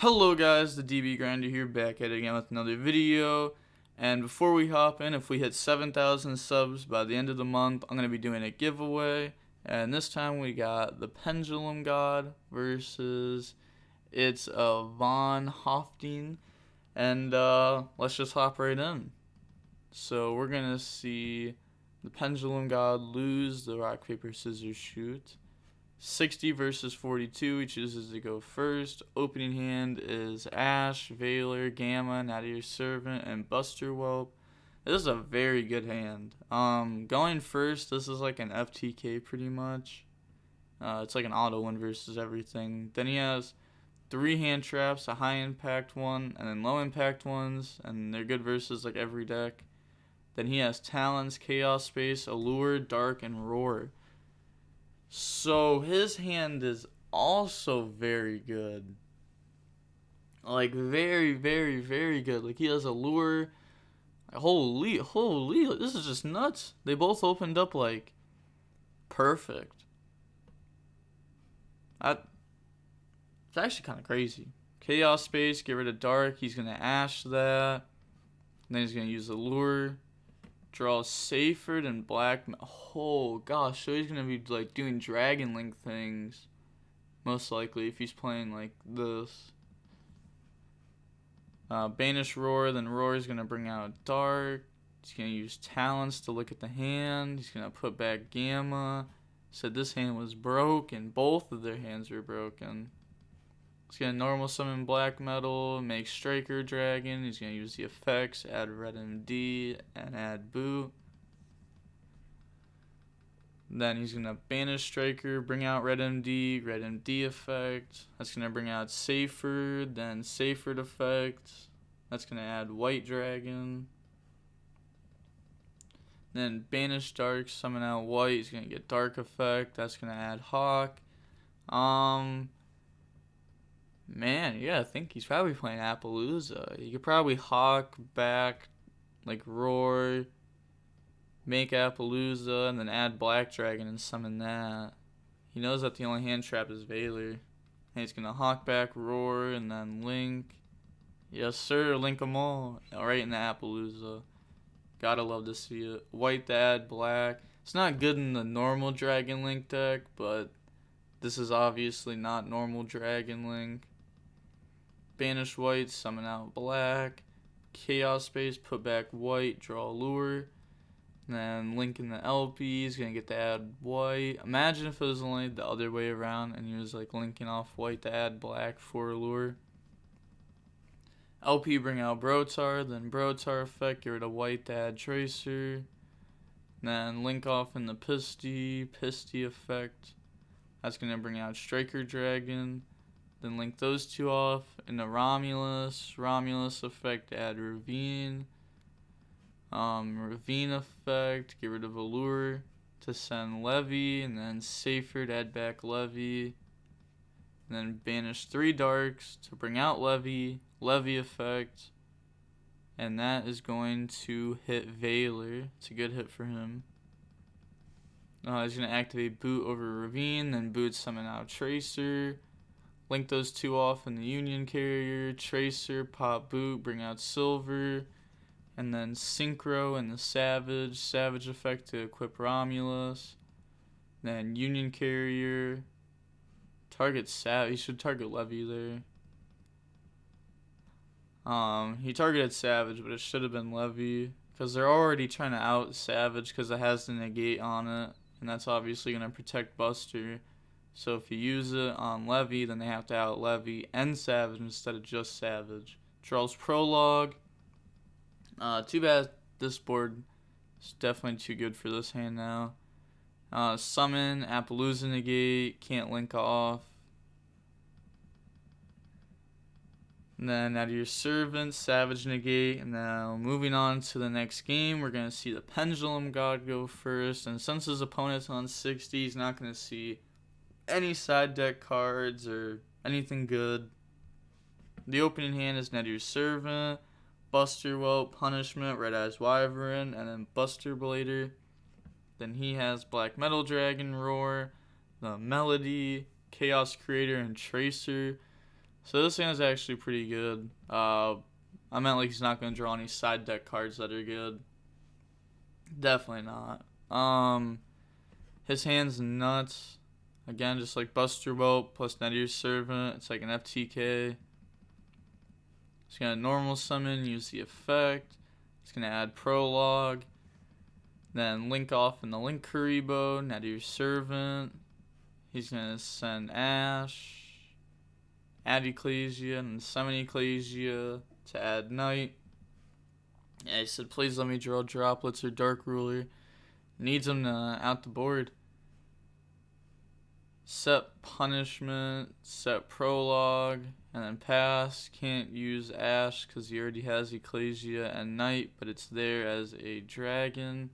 Hello guys, the DB Grinder here, back at it again with another video. And before we hop in, if we hit 7,000 subs by the end of the month, I'm going to be doing a giveaway. And this time we got the Pendulum God versus it's Von Hofting. And let's just hop right in. So we're going to see the Pendulum God lose the rock, paper, scissors, shoot. 60 versus 42, he chooses to go first. Opening hand is Ash, Valor, Gamma, Nadir Servant, and Buster Whelp. This is a very good hand. Going first, this is like an FTK pretty much. It's like an auto win versus everything. Then he has 3 hand traps, a high impact one, and then low impact ones, and they're good versus like every deck. Then he has Talons, Chaos Space, Allure, Dark, and Roar. So his hand is also very good. Like very, very, very good. Like he has a lure. Holy, this is just nuts. They both opened up like perfect. It's actually kind of crazy. Chaos Space, get rid of Dark. He's gonna Ash that. Then he's gonna use the lure. Draw safer than black. Oh gosh, so he's gonna be like doing Dragon Link things, most likely if he's playing like this. Banish Roar, then Roar is gonna bring out Dark. He's gonna use Talents to look at the hand. He's gonna put back Gamma. Said this hand was broken. Both of their hands were broken. He's gonna normal summon Black Metal, make Striker Dragon. He's gonna use the effects, add Red MD, and add Boot. Then he's gonna banish Striker, bring out Red MD effect. That's gonna bring out Safer, then Safer effect. That's gonna add White Dragon. Then banish Dark, summon out White. He's gonna get Dark effect. That's gonna add Hawk. Man, yeah, I think he's probably playing Appaloosa. You could probably Hawk back, like Roar, make Appaloosa, and then add Black Dragon and summon that. He knows that the only hand trap is Valor. And he's going to Hawk back, Roar, and then Link. Yes, sir, link them all. Right in the Appaloosa. Gotta love to see it. White to add Black. It's not good in the normal Dragon Link deck, but this is obviously not normal Dragon Link. Banish White, summon out Black. Chaos Space, put back White, draw Lure. And then Link in the LP is going to get to add White. Imagine if it was only the other way around and he was like linking off White to add Black for Lure. LP bring out Brotar, then Brotar effect, get rid of White to add Tracer. Then link off in the Pisty effect. That's going to bring out Striker Dragon. Then link those two off into Romulus effect, add Ravine. Ravine effect, get rid of Allure to send Levy, and then Safer to add back Levy. And then banish 3 Darks to bring out Levy effect. And that is going to hit Valor. It's a good hit for him. He's going to activate Boot over Ravine, then Boot summon out Tracer. Link those two off in the Union Carrier, Tracer, pop Boot, bring out Silver, and then Synchro and the Savage effect to equip Romulus. Then Union Carrier, target Savage, he should target Levy there. He targeted Savage, but it should have been Levy, because they're already trying to out Savage because it has the negate on it, and that's obviously going to protect Buster. So if you use it on Levy, then they have to out Levy and Savage instead of just Savage. Draws Prologue. Too bad this board is definitely too good for this hand now. Summon, Appaloosa negate, can't link off. And then out of your Servant, Savage negate. And now moving on to the next game, we're going to see the Pendulum God go first. And since his opponent's on 60, he's not going to see any side deck cards or anything good. The opening hand is Nadir Servant, Buster Whelp, Punishment, Red Eyes Wyvern, and then Buster Blader. Then he has Black Metal Dragon, Roar, the Melody, Chaos Creator, and Tracer. So this hand is actually pretty good. I meant like he's not going to draw any side deck cards that are good. Definitely not. His hand's nuts. Again, just like Buster Bolt plus Netier's Servant. It's like an FTK. He's going to normal summon, use the effect. He's going to add Prologue. Then link off in the Link Karibo, Netier's Servant. He's going to send Ash, add Ecclesia, and summon Ecclesia to add Knight. Yeah, he said, please let me draw Droplets or Dark Ruler. Needs him to out the board. Set Punishment, set Prologue, and then pass. Can't use Ash because he already has Ecclesia and Knight, but it's there as a dragon.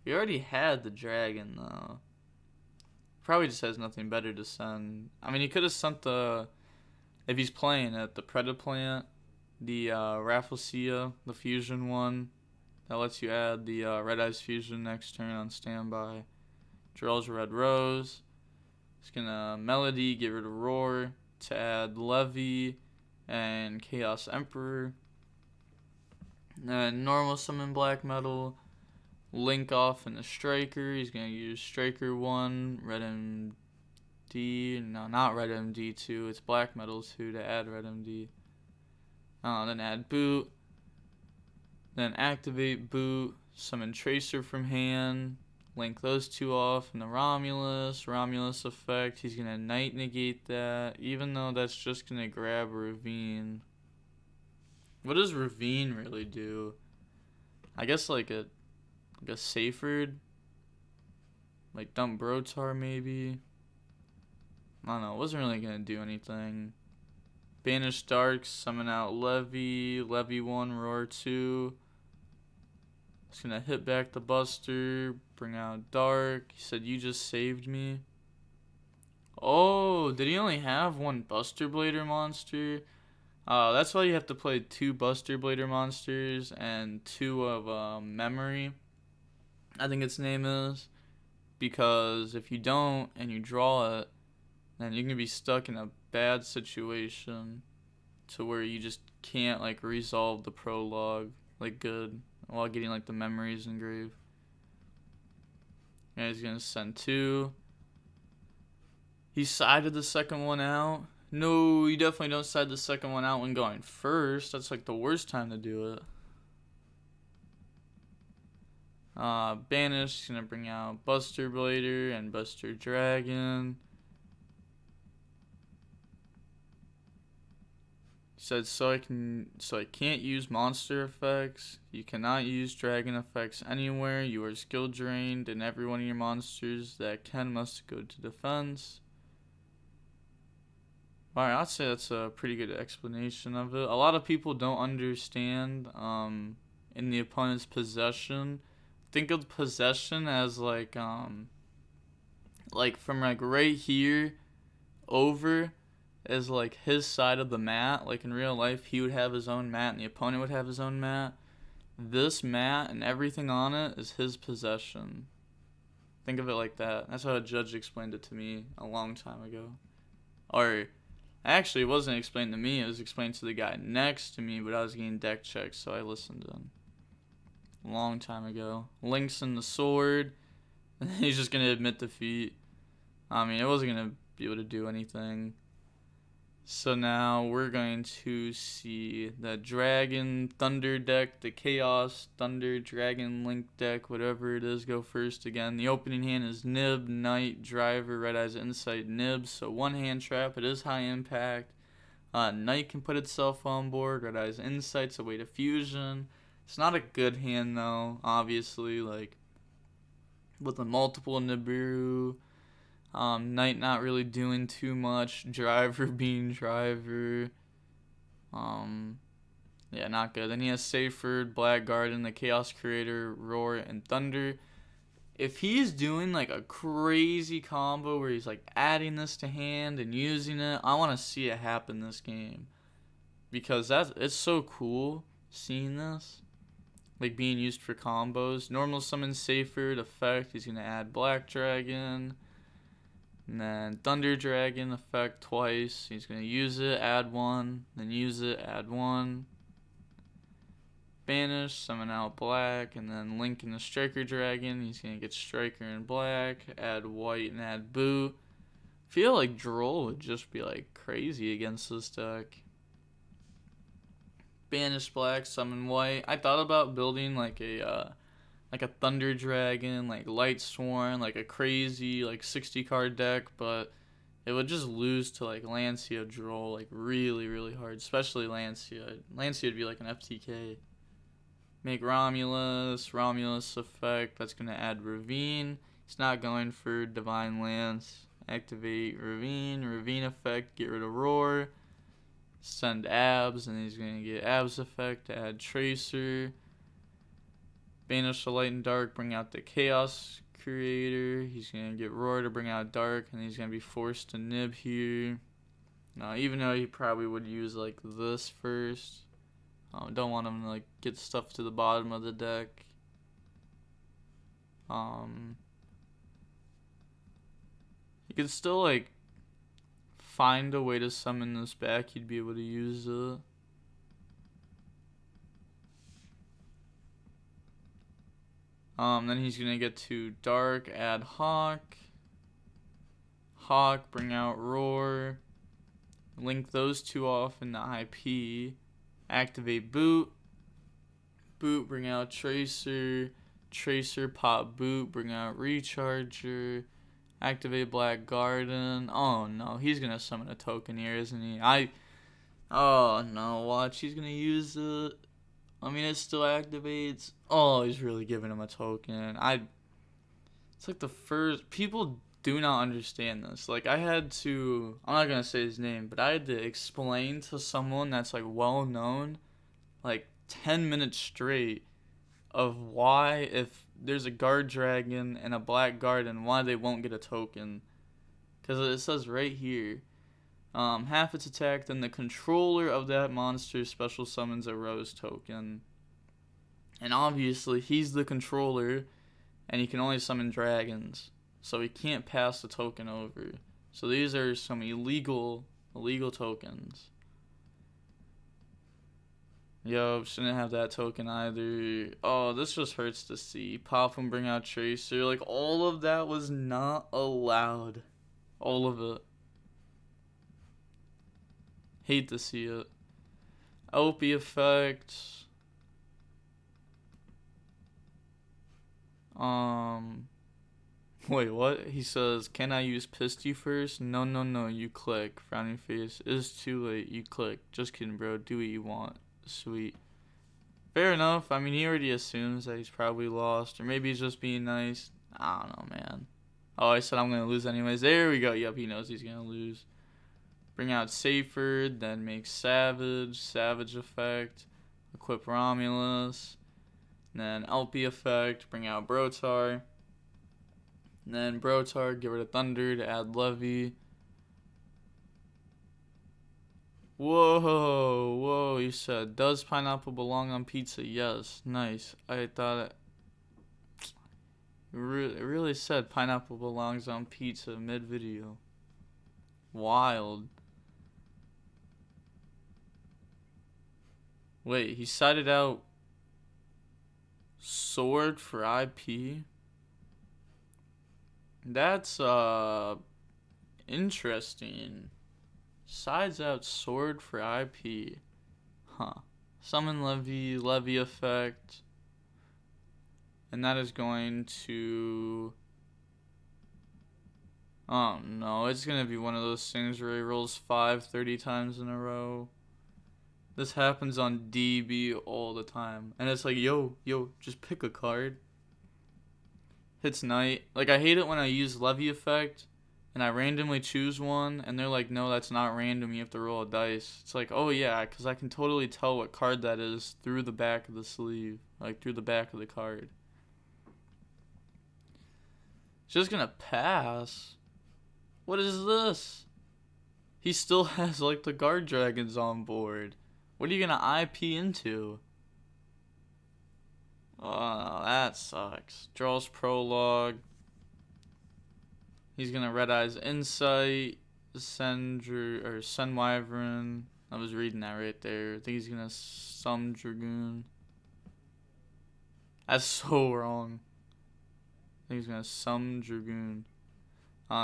He already had the dragon, though. Probably just has nothing better to send. I mean, he could have sent the... If he's playing it, the Predaplant, the Rafflesia, the fusion one. That lets you add the Red Eyes fusion next turn on standby. Draws Red Rose. It's gonna Melody, get rid of Roar to add Levy and Chaos Emperor. Then normal summon Black Metal. Link off in the Striker. He's gonna use Striker 1, Red MD. No, not Red MD 2. It's Black Metal 2 to add Red MD. Then add Boot. Then activate Boot. Summon Tracer from hand. Link those two off in the Romulus effect. He's gonna Knight negate that, even though that's just gonna grab Ravine. What does Ravine really do? I guess like a Seyfried, like dump Brotar maybe. I don't know. It wasn't really gonna do anything. Banish Dark, summon out Levy 1, Roar 2. It's gonna hit back the Buster, bring out Dark. He said, you just saved me. Oh, did he only have one Buster Blader monster? That's why you have to play 2 Buster Blader monsters and 2 of Memory, I think its name is. Because if you don't and you draw it, then you're gonna be stuck in a bad situation to where you just can't like resolve the prologue like good while getting like the memories engraved. And he's gonna send 2. He sided the second one out. No, you definitely don't side the second one out when going first. That's like the worst time to do it. Banish is gonna bring out Buster Blader and Buster Dragon. Said so I can't use monster effects. You cannot use dragon effects anywhere. You are skill drained, and every one of your monsters that can must go to defense. Alright, I'd say that's a pretty good explanation of it. A lot of people don't understand in the opponent's possession. Think of possession as like from like right here over is like his side of the mat. Like in real life, he would have his own mat and the opponent would have his own mat. This mat and everything on it is his possession. Think of it like that. That's how a judge explained it to me a long time ago. Or actually, it wasn't explained to me. It was explained to the guy next to me, but I was getting deck checks, so I listened to him. A long time ago. Links in the sword. And he's just going to admit defeat. I mean, it wasn't going to be able to do anything. So now we're going to see the Dragon Thunder deck, the Chaos Thunder Dragon Link deck, whatever it is, go first again. The opening hand is Nib, Knight, Driver, Red Eyes Insight, Nib. So one hand trap, it is high impact. Knight can put itself on board. Red Eyes Insight's a way to fusion. It's not a good hand though, obviously, like with the multiple Nibiru. Knight not really doing too much. Driver being Driver. Yeah, not good. Then he has Seyfried, Black Garden, the Chaos Creator, Roar, and Thunder. If he's doing like a crazy combo where he's like adding this to hand and using it, I want to see it happen this game. Because it's so cool seeing this. Like being used for combos. Normal summon Seyfried effect. He's going to add Black Dragon. And then Thunder Dragon effect twice. He's going to use it, add one, then use it, add one. Banish, summon out black, and then link in the Striker Dragon. He's going to get Striker in black, add white, and add boot. I feel like Droll would just be like crazy against this deck. Banish black, summon white. I thought about building like a Thunder Dragon, like Light Sworn, like a crazy like 60 card deck, but it would just lose to like Lancia Droll like really hard, especially Lancia. Lancia would be like an FTK. Make Romulus effect, that's going to add Ravine. He's not going for Divine Lance. Activate Ravine effect, get rid of Roar. Send Abs, and he's going to get Abs effect, add Tracer. Banish the Light and Dark, bring out the Chaos Creator. He's going to get Roar to bring out Dark, and he's going to be forced to nib here. Even though he probably would use like this first. Don't want him to like get stuff to the bottom of the deck. He could still like find a way to summon this back. He'd be able to use it. Then he's gonna get to Dark, add Hawk. Hawk, bring out Roar. Link those two off in the IP. Activate Boot. Boot, bring out Tracer. Tracer, pop Boot, bring out Recharger. Activate Black Garden. Oh no, he's gonna summon a token here, isn't he? Oh no, watch, he's gonna use it. I mean, it still activates. Oh, he's really giving him a token. It's like the first. People do not understand this. Like, I'm not gonna say his name, but I had to explain to someone that's like well known, like 10 minutes straight, of why if there's a guard dragon and a black garden, why they won't get a token. Because it says right here, half its attack, then the controller of that monster special summons a rose token. And obviously he's the controller, and he can only summon dragons, so he can't pass the token over. So these are some illegal tokens. Yo, shouldn't have that token either. Oh, this just hurts to see. Pop him, bring out Tracer. Like, all of that was not allowed. All of it. Hate to see it. OP effect. Wait, what? He says, can I use Pisty first? No, you click. Frowning face. It's too late. You click. Just kidding, bro. Do what you want. Sweet. Fair enough. I mean, he already assumes that he's probably lost. Or maybe he's just being nice. I don't know, man. Oh, I said I'm going to lose anyways. There we go. Yep, he knows he's going to lose. Bring out Seyfried. Then make Savage. Savage effect. Equip Romulus. Then LP effect. Bring out Brotar. And then Brotar. Get rid of Thunder to add Levy. Whoa, he said, does pineapple belong on pizza? Yes, nice. I thought it really said pineapple belongs on pizza mid-video. Wild. Wait, he cited out sword for IP? That's, interesting. Sides out sword for IP. Huh. Summon Levy effect. And that is going to... Oh no, it's going to be one of those things where he rolls 30 times in a row. This happens on DB all the time. And it's like, yo, just pick a card. Hits Knight. Like, I hate it when I use Levy effect and I randomly choose one, and they're like, no, that's not random, you have to roll a dice. It's like, oh yeah, because I can totally tell what card that is through the back of the sleeve. Like, through the back of the card. It's just gonna pass. What is this? He still has, like, the guard dragons on board. What are you gonna IP into? Oh, that sucks. Draws Prologue. He's gonna Red Eyes Insight, Sun Wyvern. I was reading that right there. I think he's gonna Sum Dragoon. That's so wrong. I think he's gonna Sum Dragoon.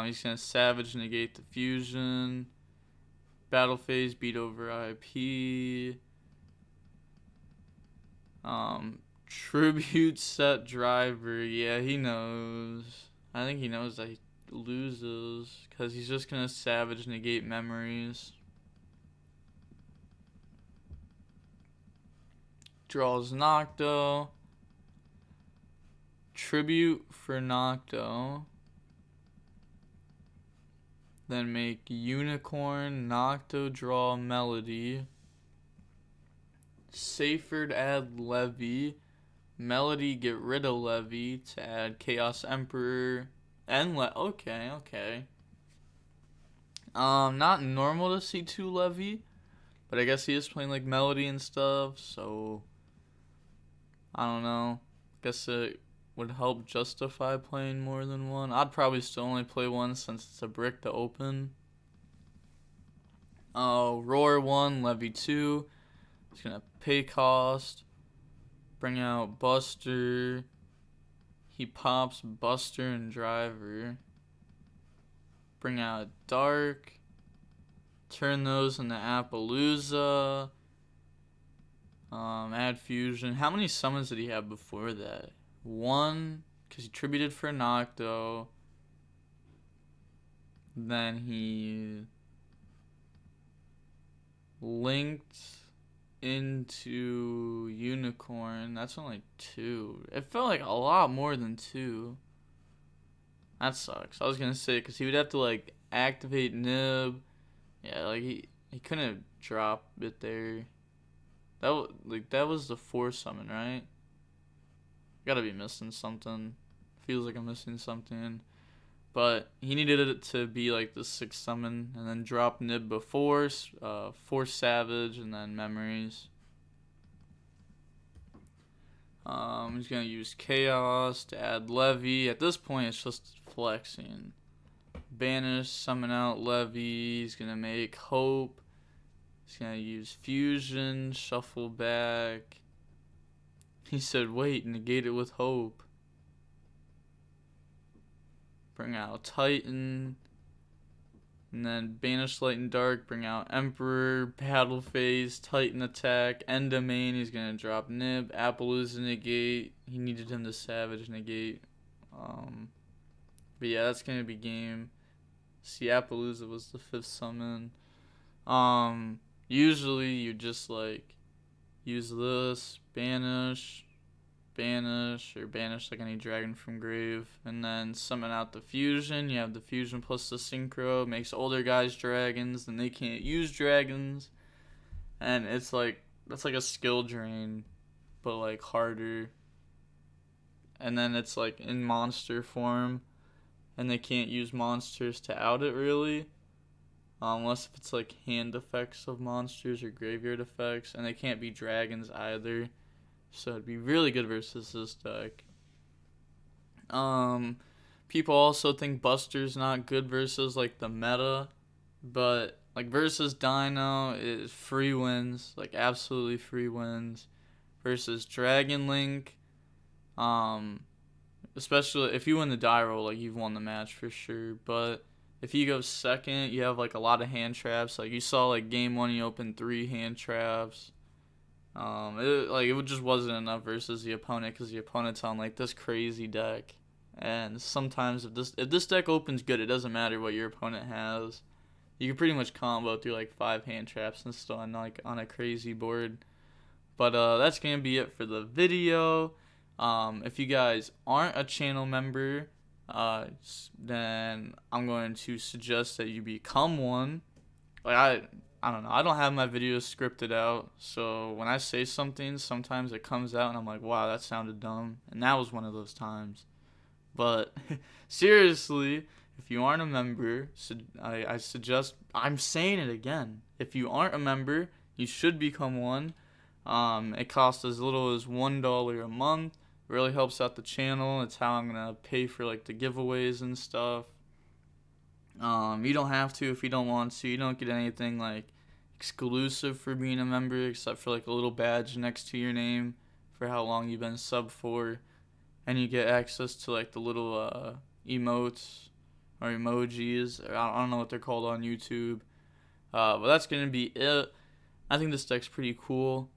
He's gonna Savage negate the fusion. Battle phase beat over IP. Tribute set driver. Yeah, he knows. I think he knows that he loses because he's just gonna Savage negate memories. Draws Nocto. Tribute for Nocto. Then make Unicorn, Nocto draw Melody. Seyfried add Levy. Melody get rid of Levy to add Chaos Emperor and okay. Not normal to see 2 Levy, but I guess he is playing like Melody and stuff, so I don't know. Guess it would help justify playing more than one. I'd probably still only play one since it's a brick to open. Roar 1, Levy 2. It's gonna pay cost. Bring out Buster. He pops Buster and Driver. Bring out Dark. Turn those into Appaloosa. Add Fusion. How many summons did he have before that? 1, because he tributed for Nocto. Then he linked into Unicorn. That's only 2. It felt like a lot more than 2. That sucks. I was gonna say because he would have to like activate Nib. Yeah, like he couldn't drop it there. That was the 4 summon, right? Gotta be missing something. Feels like I'm missing something. But he needed it to be like the 6th summon and then drop Nib before, Force Savage, and then Memories. He's gonna use Chaos to add Levy. At this point, it's just flexing. Banish, summon out Levy. He's gonna make Hope. He's gonna use Fusion, shuffle back. He said, wait, negate it with Hope. Bring out Titan. And then Banish Light and Dark, bring out Emperor, Battle Phase, Titan attack, end of main, he's gonna drop Nib, Appaloosa negate, he needed him to Savage negate. But yeah, that's gonna be game. See, Appaloosa was the 5th summon. Usually you just like use this, banish, or banish like any dragon from grave, and then summon out the fusion. You have the fusion plus the synchro, makes older guys dragons, then they can't use dragons, and it's like that's like a skill drain, but like harder. And then it's like in monster form, and they can't use monsters to out it really, unless if it's like hand effects of monsters or graveyard effects, and they can't be dragons either. So it'd be really good versus this deck. People also think Buster's not good versus like the meta, but like versus Dino is free wins, like absolutely free wins. Versus Dragon Link, especially if you win the die roll, like you've won the match for sure. But if you go second, you have like a lot of hand traps. Like you saw like game 1, you opened 3 hand traps. It just wasn't enough versus the opponent because the opponent's on like this crazy deck, and sometimes if this deck opens good, it doesn't matter what your opponent has. You can pretty much combo through like 5 hand traps and still on like on a crazy board. But that's gonna be it for the video. If you guys aren't a channel member, then I'm going to suggest that you become one. Like I don't know. I don't have my videos scripted out, so when I say something, sometimes it comes out and I'm like, wow, that sounded dumb. And that was one of those times. But seriously, if you aren't a member, I suggest, I'm saying it again. If you aren't a member, you should become one. It costs as little as $1 a month. It really helps out the channel. It's how I'm going to pay for like the giveaways and stuff. You don't have to if you don't want to. You don't get anything like exclusive for being a member except for like a little badge next to your name for how long you've been subbed for, and you get access to like the little emotes or emojis. Or I don't know what they're called on YouTube. But that's gonna be it. I think this deck's pretty cool.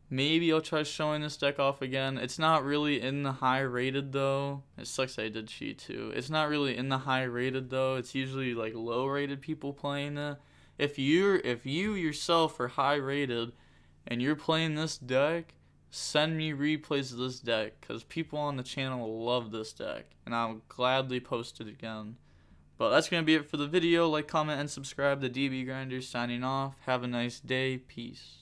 Maybe I'll try showing this deck off again. It's not really in the high rated though. It sucks I did cheat too. It's not really in the high rated though. It's usually like low rated people playing it. If you yourself are high rated and you're playing this deck, send me replays of this deck because people on the channel love this deck and I'll gladly post it again. But that's going to be it for the video. Like, comment, and subscribe. The DB Grinder signing off. Have a nice day. Peace.